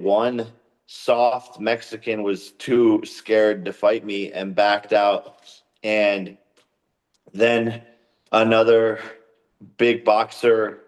one soft Mexican was too scared to fight me and backed out. And then another big boxer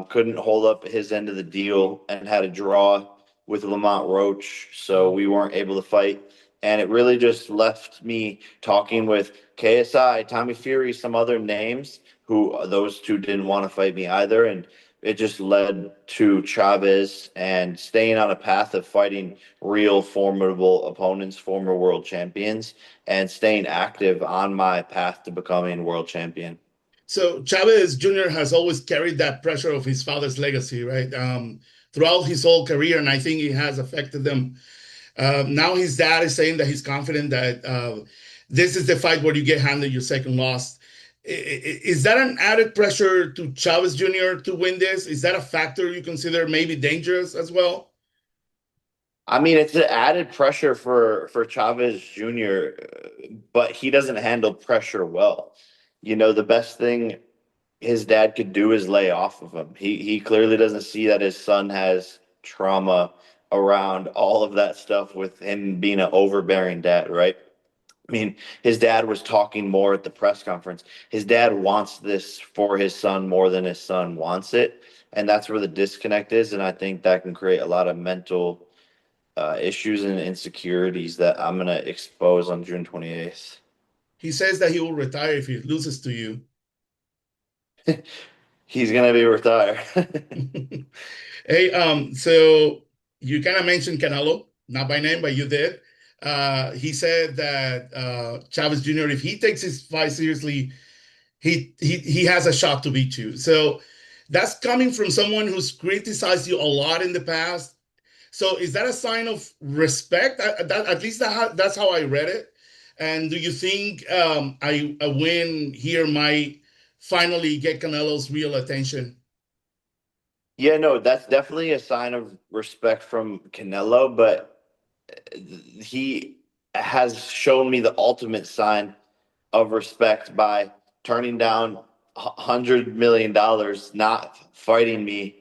couldn't hold up his end of the deal and had a draw with Lamont Roach, so we weren't able to fight. And it really just left me talking with KSI, Tommy Fury, some other names who those two didn't want to fight me either. And it just led to Chavez and staying on a path of fighting real formidable opponents, former world champions, and staying active on my path to becoming world champion. So Chavez Jr. has always carried that pressure of his father's legacy, right? Throughout his whole career, and I think it has affected them. Now his dad is saying that he's confident that this is the fight where you get handed your second loss. Is that an added pressure to Chavez Jr. to win this? Is that a factor you consider maybe dangerous as well? I mean, it's an added pressure for Chavez Jr., but he doesn't handle pressure well. The best thing his dad could do is lay off of him. He clearly doesn't see that his son has trauma around all of that stuff with him being an overbearing dad, right? I mean, his dad was talking more at the press conference. His dad wants this for his son more than his son wants it. And that's where the disconnect is. And I think that can create a lot of mental issues and insecurities that I'm going to expose on June 28th. He says that he will retire if he loses to you. He's going to be retired. Hey, so you kind of mentioned Canelo, not by name, but you did. He said that Chavez Jr., if he takes his fight seriously, he has a shot to beat you. So that's coming from someone who's criticized you a lot in the past. So is that a sign of respect? At least that's how I read it. And do you think a win here might finally get Canelo's real attention? Yeah, no, that's definitely a sign of respect from Canelo, but he has shown me the ultimate sign of respect by turning down $100 million, not fighting me,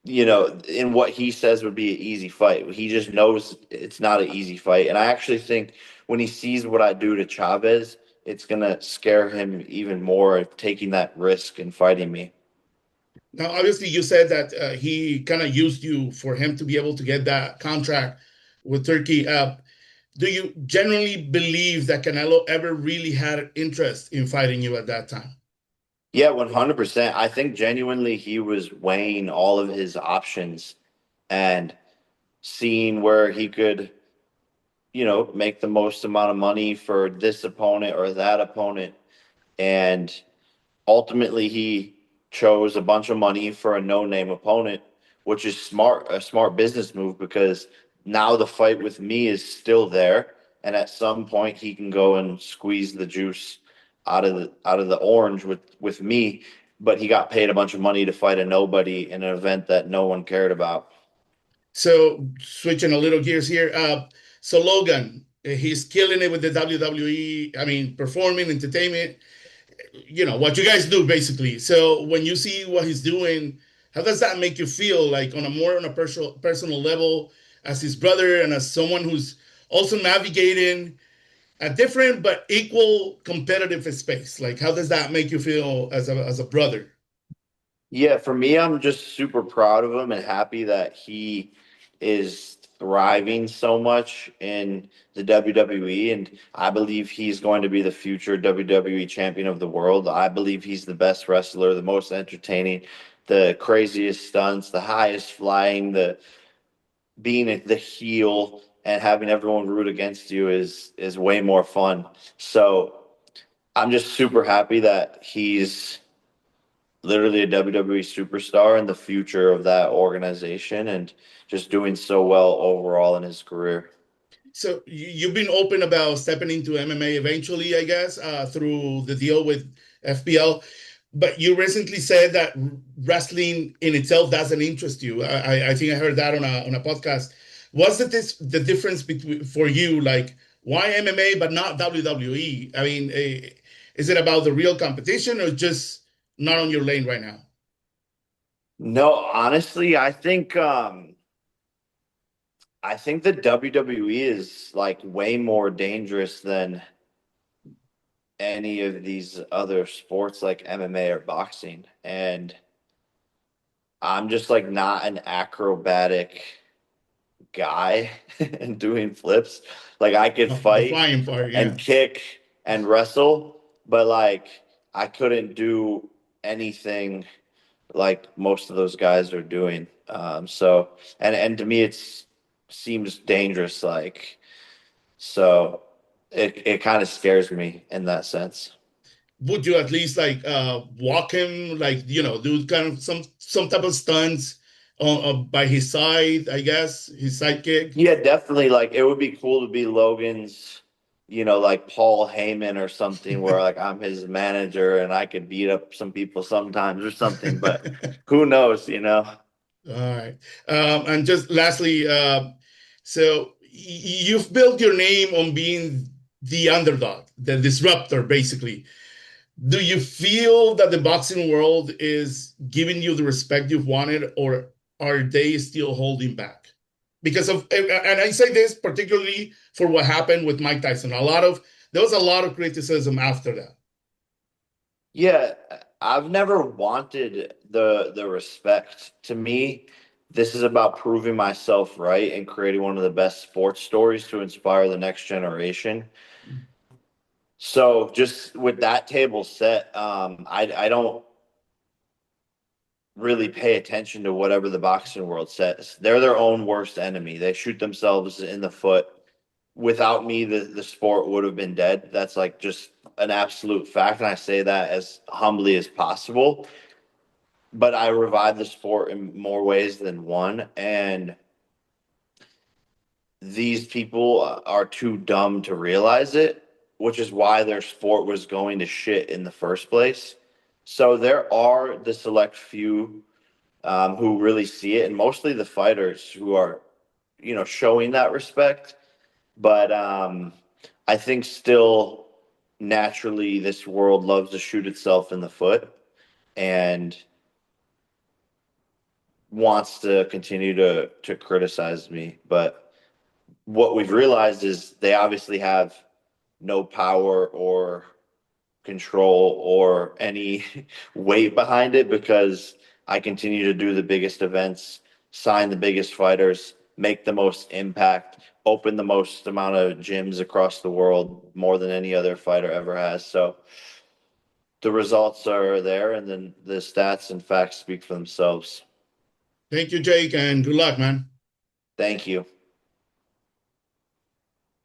in what he says would be an easy fight. He just knows it's not an easy fight. And I actually think when he sees what I do to Chavez, it's going to scare him even more of taking that risk and fighting me. Now, obviously, you said that he kind of used you for him to be able to get that contract with Turkey. Do you generally believe that Canelo ever really had interest in fighting you at that time? Yeah, 100%. I think genuinely he was weighing all of his options and seeing where he could, make the most amount of money for this opponent or that opponent. And ultimately, he chose a bunch of money for a no-name opponent, which is a smart business move because now the fight with me is still there, and at some point he can go and squeeze the juice out of the orange with me. But he got paid a bunch of money to fight a nobody in an event that no one cared about. So, switching a little gears here. So, Logan, he's killing it with the WWE. I mean, performing, entertainment, what you guys do basically. So, when you see what he's doing, how does that make you feel like on a personal level as his brother and as someone who's also navigating a different but equal competitive space? Like, how does that make you feel as a brother? Yeah, for me, I'm just super proud of him and happy that he is thriving so much in the WWE. And I believe he's going to be the future WWE champion of the world. I believe he's the best wrestler, the most entertaining, the craziest stunts, the highest flying, the being the heel and having everyone root against you is way more fun. So I'm just super happy that he's literally a WWE superstar in the future of that organization and just doing so well overall in his career. So you've been open about stepping into MMA eventually, I guess, through the deal with FPL. But you recently said that wrestling in itself doesn't interest you. I think I heard that on a podcast. What's the difference between for you? Like, why MMA but not WWE? I mean, is it about the real competition or just not on your lane right now? No, honestly, I think I think the WWE is like way more dangerous than any of these other sports like MMA or boxing. And I'm just like not an acrobatic guy and doing flips. Like I could The fight flying part, and yeah. kick and wrestle, but like I couldn't do anything like most of those guys are doing. So and to me it's seems dangerous like so it kind of scares me in that sense. Would you at least like walk him, like do kind of some type of stunts by his side, I guess, his sidekick? Yeah, definitely. Like it would be cool to be Logan's, like Paul Heyman or something, where like I'm his manager and I could beat up some people sometimes or something. But who knows? All right. And just lastly, so you've built your name on being the underdog, the disruptor, basically. Do you feel that the boxing world is giving you the respect you've wanted, or are they still holding back? Because and I say this particularly for what happened with Mike Tyson. There was a lot of criticism after that. Yeah, I've never wanted the respect. To me, this is about proving myself right and creating one of the best sports stories to inspire the next generation. So just with that table set, I don't really pay attention to whatever the boxing world says. They're their own worst enemy. They shoot themselves in the foot. Without me, the sport would have been dead. That's like just an absolute fact. And I say that as humbly as possible. But I revive the sport in more ways than one. And these people are too dumb to realize it, which is why their sport was going to shit in the first place. So there are the select few who really see it, and mostly the fighters who are, showing that respect. But I think still naturally this world loves to shoot itself in the foot and wants to continue to criticize me. But what we've realized is they obviously have no power or control or any weight behind it because I continue to do the biggest events, sign the biggest fighters, make the most impact, open the most amount of gyms across the world, more than any other fighter ever has. So the results are there, and then the stats and facts speak for themselves. Thank you, Jake, and good luck, man. Thank you.